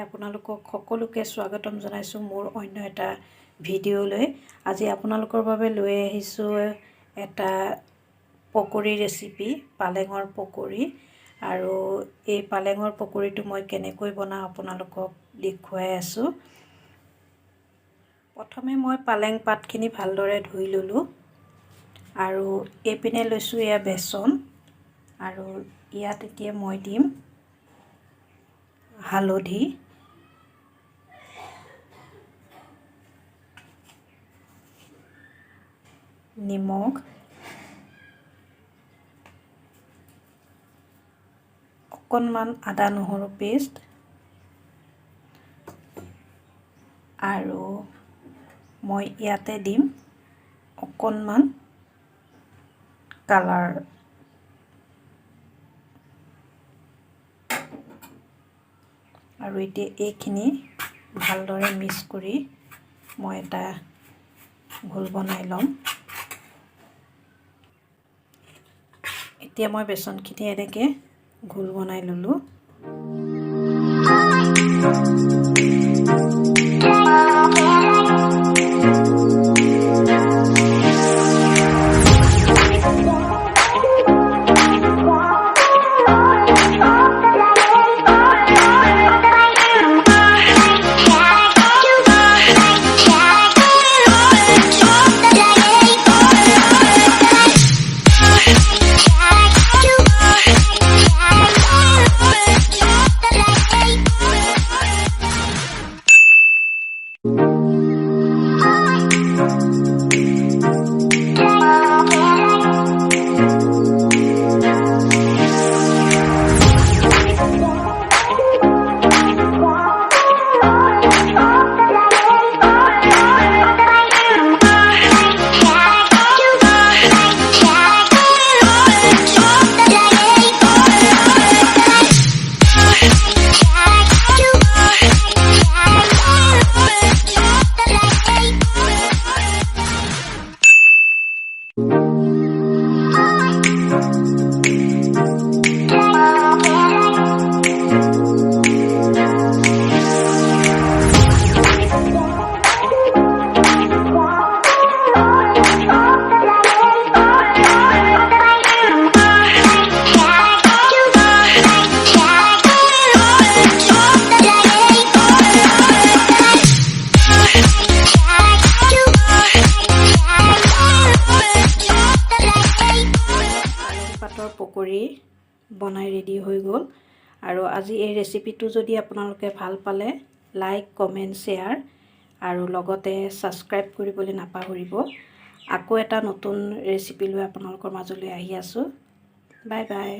আপোনালোকক সকলোকে স্বাগতম জনাইছোঁ মোৰ অন্য এটা ভিডিঅ'লৈ। আজি আপোনালোকৰ বাবে লৈ আহিছোঁ এটা পকৰি ৰেচিপি, পালেঙৰ পকৰি। আৰু এই পালেঙৰ পকৰিটো মই কেনেকৈ বনাওঁ আপোনালোকক দেখুৱাই আছোঁ। প্ৰথমে মই পালেং পাতখিনি ভালদৰে ধুই ল'লোঁ আৰু এইপিনে লৈছোঁ এয়া বেচন আৰু ইয়াত এতিয়া মই দিম হালধি, নিমখ, অকণমান আদা নহৰু পেষ্ট আৰু মই ইয়াতে দিম অকণমান কালাৰ। আৰু এতিয়া এইখিনি ভালদৰে মিক্স কৰি মই এটা ঘোল বনাই ল'ম। এতিয়া মই বেচনখিনি এনেকৈ ঘোল বনাই ল'লোঁ। পকৰি বনাই ৰেডি হৈ গ'ল। আৰু আজি এই ৰেচিপিটো যদি আপোনালোকে ভাল পালে লাইক, কমেণ্ট, শ্বেয়াৰ আৰু লগতে ছাবস্ক্ৰাইব কৰিবলৈ নাপাহৰিব। আকৌ এটা নতুন ৰেচিপি লৈ আপোনালোকৰ মাজলৈ আহি আছোঁ। Bye bye.